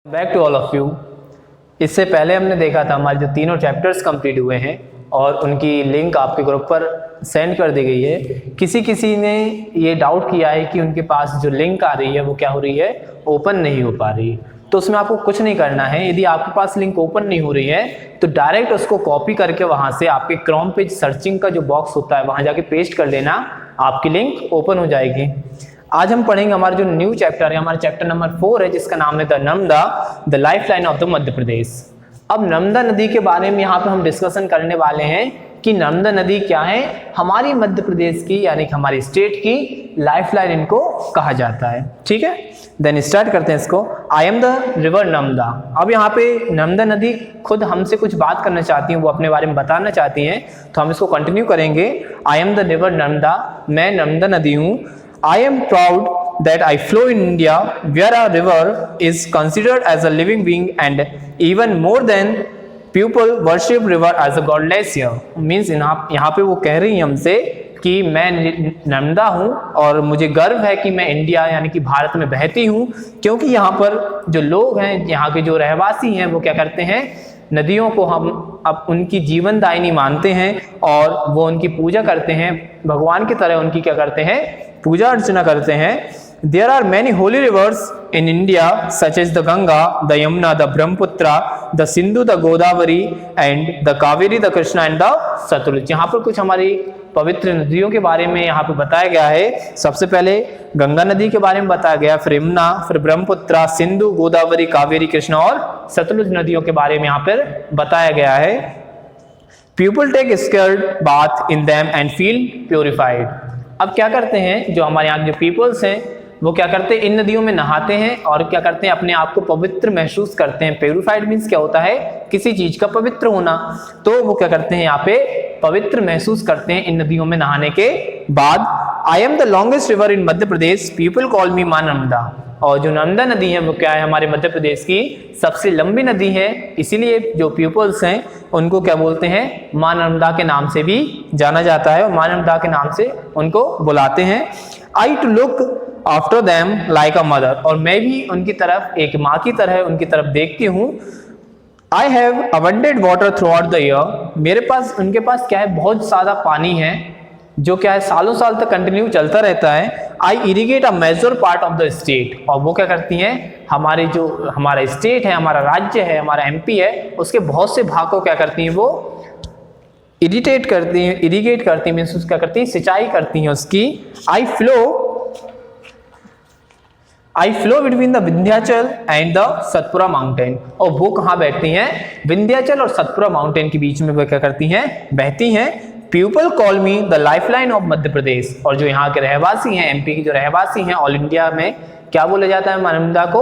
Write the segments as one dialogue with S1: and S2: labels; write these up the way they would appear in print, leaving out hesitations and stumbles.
S1: Back to all of you. इससे पहले हमने देखा था हमारे जो तीनों चैप्टर्स कंप्लीट हुए हैं और उनकी लिंक आपके ग्रुप पर सेंड कर दी गई है। किसी ने ये डाउट किया है कि उनके पास जो लिंक आ रही है वो क्या हो रही है, ओपन नहीं हो पा रही। तो उसमें आपको कुछ नहीं करना है। यदि आपके पास लिंक ओपन नहीं हो रही है तो डायरेक्ट उसको कॉपी करके वहां से आपके क्रोम पेज सर्चिंग का जो बॉक्स होता है वहां जाके पेस्ट कर लेना, आपकी लिंक ओपन हो जाएगी। आज हम पढ़ेंगे हमारा जो न्यू चैप्टर है, हमारा चैप्टर नंबर 4 है, जिसका नाम है the Narmada, the life line of the Madhya Pradesh. अब नर्मदा नदी के बारे में यहाँ पे हम डिस्कशन करने वाले हैं कि नर्मदा नदी क्या है, हमारी मध्य प्रदेश की यानी कि हमारी स्टेट की लाइफ लाइन इनको कहा जाता है। ठीक है, देन स्टार्ट करते हैं इसको। I am the river Narmada. अब यहाँ पे नर्मदा नदी खुद हमसे कुछ बात करना चाहती है, वो अपने बारे में बताना चाहती हैं, तो हम इसको कंटिन्यू करेंगे। I am the river Narmada, मैं नर्मदा नदी हूँ। I am proud that I flow in India, where a river is considered as a living being, and even more than people worship river as a goddess here. Means यहाँ पे वो कह रही है हमसे कि मैं नर्मदा हूँ और मुझे गर्व है कि मैं इंडिया यानी कि भारत में बहती हूँ, क्योंकि यहाँ पर जो लोग हैं, यहाँ के जो रहवासी हैं, वो क्या करते हैं, नदियों को हम अब उनकी जीवनदायिनी मानते हैं और वो उनकी पूजा करते हैं, भगवान की तरह उनकी क्या करते हैं, पूजा अर्चना करते हैं। There are many holy rivers in India such as the Ganga, the Yamuna, the Brahmaputra, the Sindhu, the Godavari and the Kaveri, the Krishna and the Satluj। यहाँ पर कुछ हमारी पवित्र नदियों के बारे में यहाँ पे बताया गया है। सबसे पहले गंगा नदी के बारे में बताया गया, फिर यमुना, फिर ब्रह्मपुत्रा, सिंधु, गोदावरी, कावेरी, कृष्णा और सतलुज नदियों के बारे में यहाँ पर बताया गया है। People take scared bath in them and feel purified। अब क्या करते हैं, जो हमारे यहाँ जो पीपल्स हैं वो क्या करते हैं, इन नदियों में नहाते हैं और क्या करते हैं, अपने आप को पवित्र महसूस करते हैं। प्यूरिफाइड मीन्स क्या होता है, किसी चीज का पवित्र होना। तो वो क्या करते हैं, यहाँ पे पवित्र महसूस करते हैं इन नदियों में नहाने के बाद। I am the longest river in Madhya Pradesh, people call मी मां नर्मदा। और जो नर्मदा नदी है वो क्या है, हमारे मध्य प्रदेश की सबसे लंबी नदी है, इसीलिए जो पीपल्स हैं उनको क्या बोलते हैं, मां नर्मदा के नाम से भी जाना जाता है और मां नर्मदा के नाम से उनको बुलाते हैं। I too look after them like a mother, और मैं भी उनकी तरफ एक माँ की तरह उनकी तरफ देखती हूँ। I have abundant water through out the year, मेरे पास उनके पास क्या है, बहुत ज्यादा पानी है जो क्या है सालों साल तक कंटिन्यू चलता रहता है। I irrigate a major part of the state, और वो क्या करती हैं, हमारे जो हमारा स्टेट है, हमारा राज्य है, हमारा एमपी है, उसके बहुत से भाग को क्या करती हैं, वो इरिटेट करती हैं, इरिगेट करती हैं, मीन्स क्या करती हैं, सिंचाई करती हैं उसकी। आई flow between the Vindhyachal and the Satpura mountain, और वो कहाँ बैठती हैं, विंध्याचल और सतपुरा माउंटेन के बीच में वो क्या करती हैं, बहती हैं। People call me the life line of Madhya Pradesh, और जो यहाँ के रहवासी हैं, एमपी के जो रहवासी हैं, ऑल इंडिया में क्या बोला जाता है, नर्मदा को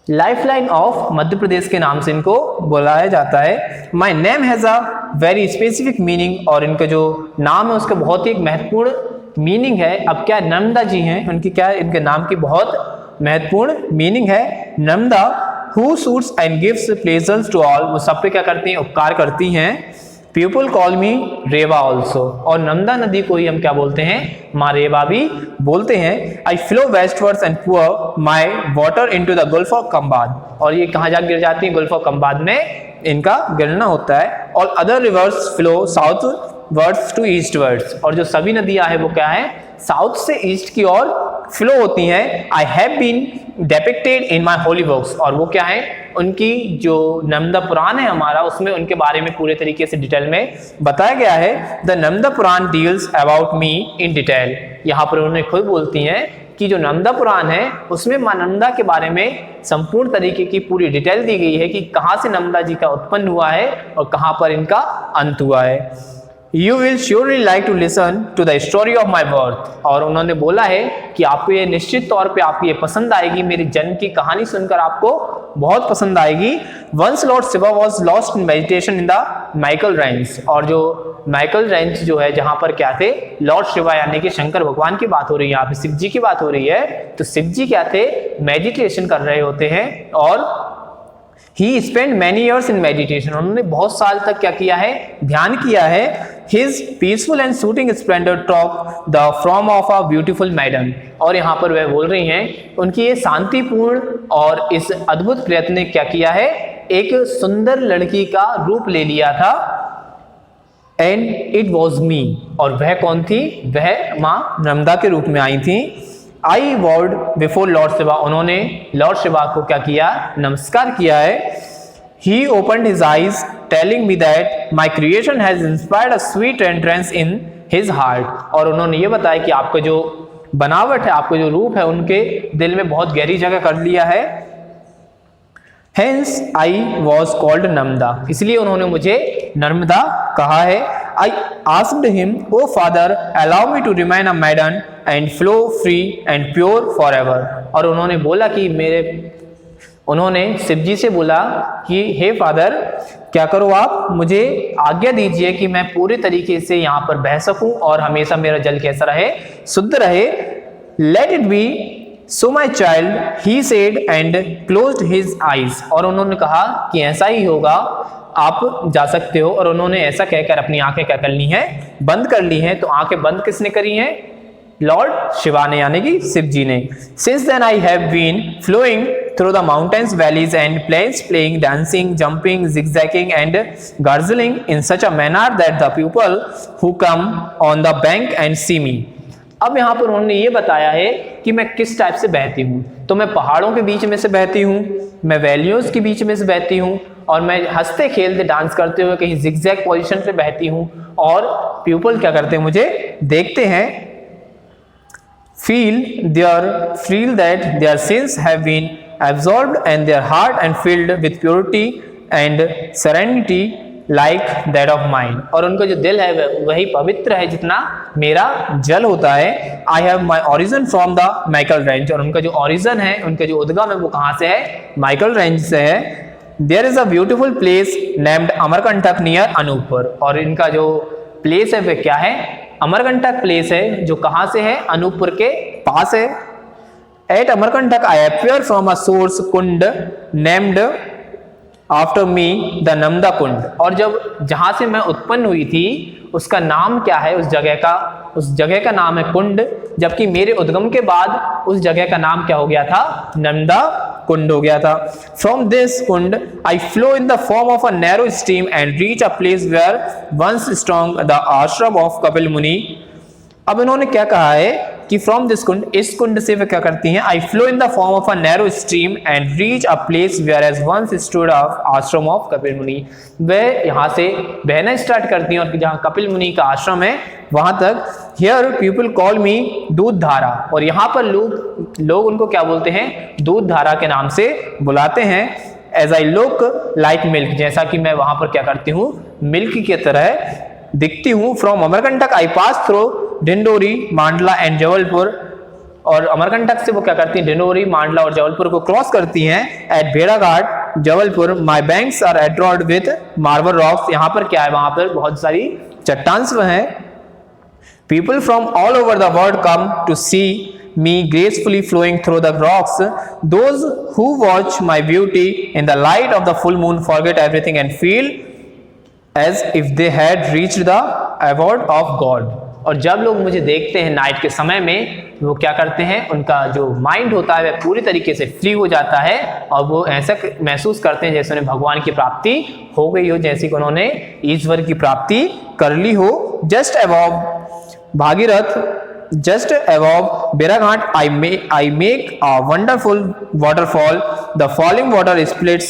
S1: लाइफ लाइन ऑफ मध्य प्रदेश के नाम से इनको बुलाया जाता है। My name has a very specific meaning, और इनका जो नाम है उसका बहुत ही एक महत्वपूर्ण मीनिंग है। अब क्या नर्मदा जी हैं, उनकी क्या, इनके नाम की बहुत महत्वपूर्ण मीनिंग है। Narmada who soothes and gives pleasures to all, वो सब पे क्या करती हैं, उपकार करती हैं। People call me Reva also, और नर्मदा नदी को ही हम क्या बोलते हैं, माँ रेवा भी बोलते हैं। I flow westwards and pour my water into the gulf of Khambhat, और ये कहाँ जा गिर जाती है, गल्फ ऑफ कम्बाद में इनका गिरना होता है। और other rivers flow southwards to eastwards, और जो सभी नदियां हैं वो क्या है, साउथ से ईस्ट की ओर फ्लो होती हैं। I have been depicted in my holy books, और वो क्या है, उनकी जो नर्मदा पुराण है हमारा, उसमें उनके बारे में पूरे तरीके से डिटेल में बताया गया है। The Narmada Puran deals about me in detail, यहाँ पर उन्होंने खुद बोलती हैं कि जो नर्मदा पुराण है उसमें मां नर्मदा के बारे में संपूर्ण तरीके की पूरी डिटेल दी गई है कि कहाँ से नर्मदा जी का उत्पन्न हुआ है और कहाँ पर इनका अंत हुआ है। You will surely like to listen to the story of my birth, और उन्होंने बोला है कि आपको ये निश्चित तौर पे आपको ये पसंद आएगी, मेरी जन्म की कहानी सुनकर आपको बहुत पसंद आएगी। Once Lord Shiva was lost in meditation in the Michael Range, और जो माइकल रेंज जो है जहां पर क्या थे, लॉर्ड शिवा यानी कि शंकर भगवान की बात हो रही है, यहाँ पे शिव जी की बात हो रही है। तो शिव जी क्या थे, मेडिटेशन कर रहे होते हैं, और he spend many years in meditation, उन्होंने बहुत साल तक क्या किया है, ध्यान किया है। His peaceful and soothing splendor took the form of a beautiful maiden। और यहाँ पर वह बोल रही हैं उनकी ये शांतिपूर्ण और इस अद्भुत प्रयत्न ने क्या किया है, एक सुंदर लड़की का रूप ले लिया था। एंड इट वॉज मी, और वह कौन थी, वह माँ नर्मदा के रूप में आई थी। आई वॉर्ड बिफोर लॉर्ड शिवा, उन्होंने लॉर्ड शिवा को क्या किया, नमस्कार किया है। He opened his eyes, telling me that my creation has inspired a sweet entrance in his heart। और उन्होंने ये बताया कि आपका जो बनावट है, आपका जो रूप है, उनके दिल में बहुत गहरी जगह कर लिया है। Hence I was called Narmada, इसलिए उन्होंने मुझे नर्मदा कहा है। I asked him, O Father, allow me to remain a maiden and flow free and pure forever। और उन्होंने बोला कि उन्होंने शिव जी से बोला कि हे फादर, क्या करो आप, मुझे आज्ञा दीजिए कि मैं पूरे तरीके से यहाँ पर बह सकूं और हमेशा मेरा जल कैसा रहे, शुद्ध रहे। Let it be so my child, he said and closed his eyes. और उन्होंने कहा कि ऐसा ही होगा, आप जा सकते हो। और उन्होंने ऐसा कहकर अपनी आंखें क्या कर ली हैं, बंद कर ली हैं। तो आंखें बंद किसने करी हैं, लॉर्ड शिवा ने, यानी कि शिव जी ने। Since then I have been flowing through the mountains, valleys and plains, playing, dancing, jumping, zigzagging and gurgling in such a manner that the people who come on the bank and see me। अब यहाँ पर उन्होंने ये बताया है कि मैं किस टाइप से बहती हूँ। तो मैं पहाड़ों के बीच में से बहती हूँ, मैं वैलियों के बीच में से बहती हूँ, और मैं हंसते खेलते डांस करते हुए कहीं जिगजैग पोजीशन पे बहती हूँ। और पीपल क्या करते हैं, मुझे देखते हैं। feel that their sins have been absorbed and their heart and filled with purity and serenity like that of mine। और उनका जो दिल है वही पवित्र है जितना मेरा जल होता है। I have my origin from the Michael range। और उनका जो origin है, उनका जो उद्गम है, वो कहाँ से है, माइकल रेंज से है। There is a beautiful place named Amarkantak near Anuppur. और इनका जो प्लेस है वह क्या है, अमरकंटक प्लेस है, जो कहाँ से है, अनूपपुर के पास है। At Amarkantak I appear from a source Kund named after me the Narmada कुंड। और जब जहाँ से मैं उत्पन्न हुई थी उसका नाम क्या है, उस जगह का नाम है कुंड, जबकि मेरे उद्गम के बाद उस जगह का नाम क्या हो गया था, नर्मदा कुंड हो गया था। From this Kund I flow in the form of a narrow stream and reach a place where once strong the ashram of Kapil मुनि। अब इन्होंने क्या कहा है कि फ्रॉम दिस कुंड, इस कुंड से वे क्या करती हैं, I flow in the form of a narrow stream and reach a place where as once stood of ashram of Kapil Muni. वे यहाँ से बहना स्टार्ट करती हैं और जहाँ कपिल मुनि का आश्रम है वहां तक। हियर पीपल कॉल मी दूध धारा। और यहाँ पर लोग उनको क्या बोलते हैं, दूध धारा के नाम से बुलाते हैं। As I look like milk, जैसा कि मैं वहां पर क्या करती हूँ, मिल्क की तरह दिखती हूँ। From Amarkantak I pass through Dindori, मांडला एंड जबलपुर। और अमरकंटक से वो क्या करती हैं, डिंडोरी, मांडला और जबलपुर को क्रॉस करती हैं। एट भेड़ाघाट Jabalpur my banks are adorned with marble rocks. यहाँ पर क्या है, वहां पर बहुत सारी चट्टान हैं। People from all over the world come to see me gracefully flowing through the rocks। Those who watch my beauty in the light of the full moon forget everything and feel as if they had reached the abode of God। और जब लोग मुझे देखते हैं night के समय में, वो क्या करते हैं, उनका जो माइंड होता है वह पूरी तरीके से फ्री हो जाता है और वो ऐसा महसूस करते हैं जैसे उन्हें भगवान की प्राप्ति हो गई हो, जैसे कि उन्होंने ईश्वर की प्राप्ति कर ली हो। Just above Bhagirath, just above Beraghat I make a wonderful waterfall। The falling water splits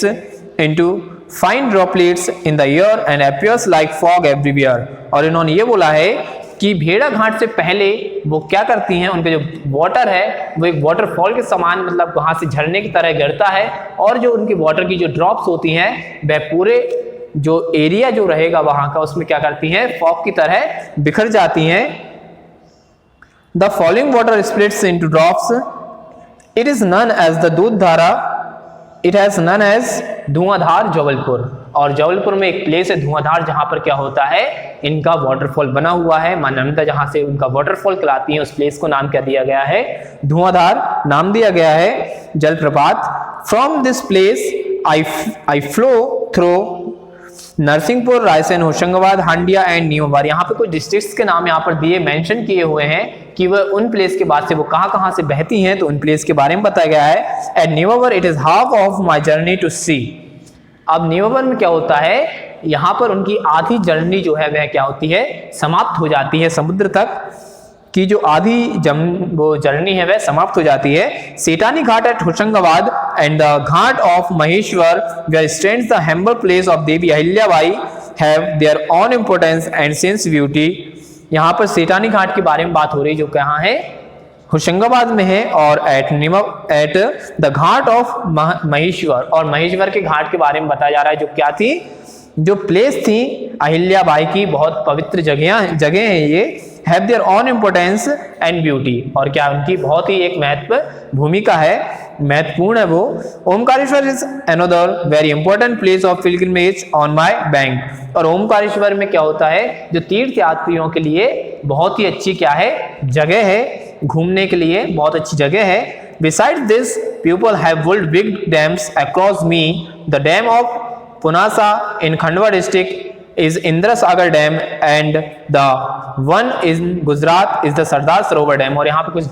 S1: into fine droplets in the air and appears like fog everywhere। और इन्होंने ये बोला है कि भेड़ाघाट से पहले वो क्या करती हैं, उनके जो वाटर है वो एक वाटरफॉल के समान, मतलब वहां से झरने की तरह गिरता है। और जो उनकी वाटर की जो ड्रॉप्स होती हैं वह पूरे जो एरिया जो रहेगा वहां का, उसमें क्या करती हैं, फॉग की तरह बिखर जाती हैं। The falling water splits into drops। It is known as the दूध धारा। It has known as धुआंधार जबलपुर। और जबलपुर में एक प्लेस है धुआंधार, जहां पर क्या होता है, इनका वाटरफॉल बना हुआ है। मां नर्मदा जहां से उनका वाटरफॉल कहलाती है, उस प्लेस को नाम क्या दिया गया है, धुआंधार नाम दिया गया है, जलप्रपात। From this place I flow through Narsinghpur, Raisen, Hoshangabad, Handia and Nemawar. यहाँ पे कुछ डिस्ट्रिक्ट्स के नाम यहाँ पर दिए मेंशन किए हुए हैं कि वह उन प्लेस के बाद से वो कहाँ से बहती हैं, तो उन प्लेस के बारे में बताया गया है। At Nemawar it is half of my journey to sea. अब नीमवर में क्या होता है, यहाँ पर उनकी आधी जर्नी जो है वह क्या होती है, समाप्त हो जाती है। समुद्र तक की जो आधी वो जर्नी है वह समाप्त हो जाती है। Sethani Ghat at Hoshangabad and the ghat of Maheshwar where stands the humble place of Devi Ahilyabai have their own importance and sense beauty. यहाँ पर सेठानी घाट के बारे में बात हो रही जो कहाँ है, होशंगाबाद में है, और at the ghat of Maheshwar, और महेश्वर के घाट के बारे में बताया जा रहा है जो क्या थी, जो प्लेस थी अहिल्याबाई की, बहुत पवित्र जगह है ये। Have their own importance and beauty, और क्या उनकी बहुत ही एक भूमिका है, महत्वपूर्ण है वो। Omkareshwar is another very important place of pilgrimage on my bank. और ओमकारेश्वर में क्या होता है, जो तीर्थ यात्रियों के लिए बहुत ही अच्छी क्या है, जगह है, घूमने के लिए बहुत अच्छी जगह है। Besides this, people have built big dams across me. The dam of Punasa in Khandwa district is Indra Sagar Dam and the one in Gujarat is the Sardar Sarovar Dam। और यहाँ पे कुछ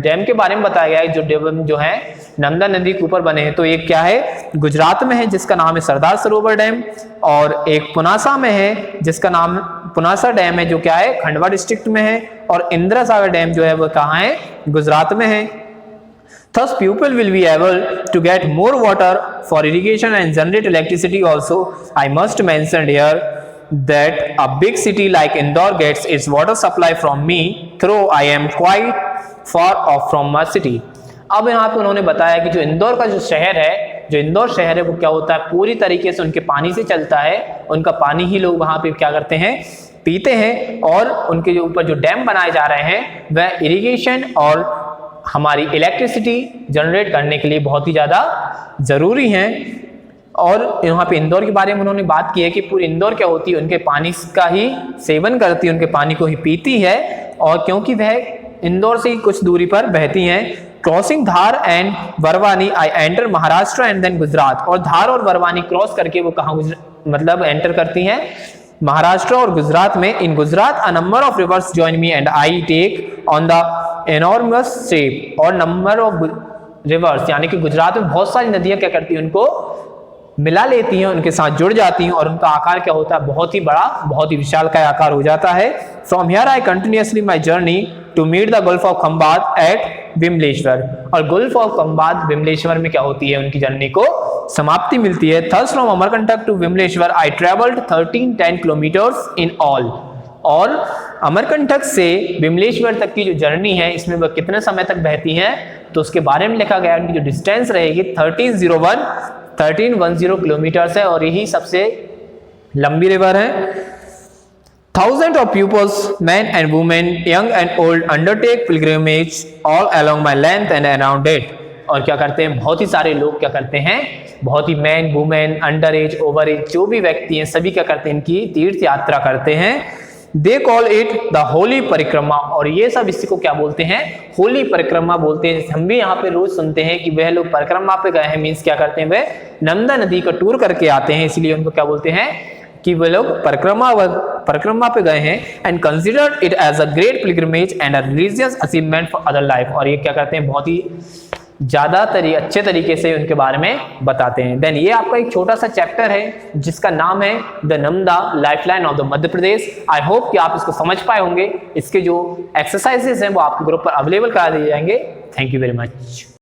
S1: डैम के बारे में बताया गया है जो डैम जो है नर्मदा नदी के ऊपर बने हैं। तो एक क्या है, गुजरात में है जिसका नाम है सरदार सरोवर डैम, और एक पुनासा में है जिसका नाम पुनासा डैम है जो क्या है, खंडवा डिस्ट्रिक्ट में है, और इंदिरा सागर डैम जो है वो कहाँ है, गुजरात में है। Thus people will be able to get more water for irrigation and generate electricity also. I must mention here that a big city like Indore gets its water supply from me through I am quite far off from my city. अब यहाँ पे उन्होंने बताया कि जो इंदौर का जो शहर है वो क्या होता है, पूरी तरीके से उनके पानी से चलता है, उनका पानी ही लोग वहाँ पे क्या करते हैं, पीते हैं, और उनके जो ऊपर जो डैम बनाए जा रहे हैं वह इरिगेशन और हमारी इलेक्ट्रिसिटी जनरेट करने के लिए बहुत ही ज़्यादा ज़रूरी हैं। और यहाँ पे इंदौर के बारे में उन्होंने बात की है कि पूरी इंदौर क्या होती है, उनके पानी का ही सेवन करती है, उनके पानी को ही पीती है, और क्योंकि वह इंदौर से ही कुछ दूरी पर बहती हैं। Crossing Dhar and Barwani I enter Maharashtra and then Gujarat. और धार और बरवानी क्रॉस करके वो कहाँ मतलब एंटर करती हैं, महाराष्ट्र और गुजरात में। In Gujarat a number of rivers join me and I take on the enormous shape. और नंबर ऑफ रिवर्स यानी कि गुजरात में बहुत सारी नदियां क्या करती हैं, उनको मिला लेती हैं, उनके साथ जुड़ जाती हैं, और उनका आकार क्या होता है, बहुत ही बड़ा, बहुत ही विशाल का आकार हो जाता है। From here I continuously my journey to meet the gulf of Khambat at Vimleshwar. और गल्फ ऑफ खंबात विमलेश्वर में क्या होती है, उनकी जर्नी को समाप्ति मिलती है। Thus from Amarkantak to Vimleshwar I travelled 1310 kilometres in all. और अमरकंटक से विमलेश्वर तक की जो जर्नी है इसमें वह कितने समय तक बहती हैं, तो उसके बारे में लिखा गया, उनकी जो डिस्टेंस रहेगी 1310 किलोमीटर्स है, और यही सबसे लंबी रिवर है। Thousands of pupils, men and women, young and old, undertake pilgrimage all along my length and around it। और क्या करते हैं, बहुत ही सारे लोग क्या करते हैं, बहुत ही man, women, under age, over age, जो भी व्यक्ति हैं सभी क्या करते हैं, इनकी तीर्थ यात्रा करते हैं। They call it the Holi परिक्रमा। और ये सब इसी को क्या बोलते हैं, होली परिक्रमा बोलते हैं। हम भी यहाँ पे रोज सुनते हैं कि वह लोग परिक्रमा पे गए हैं, मीन्स क्या करते हैं, वह नर्मदा नदी का टूर करके आते हैं, इसलिए उनको क्या बोलते हैं कि वे लोग परिक्रमा पे गए हैं। And considered it as a great pilgrimage and a religious achievement for other life. और ये क्या करते हैं, बहुत ही ज्यादा अच्छे तरीके से उनके बारे में बताते हैं। देन ये आपका एक छोटा सा चैप्टर है जिसका नाम है the Narmada lifeline of the Madhya Pradesh. I hope कि आप इसको समझ पाए होंगे। इसके जो एक्सरसाइजेस हैं वो आपके ग्रुप पर अवेलेबल करा दिए जाएंगे। Thank you very much.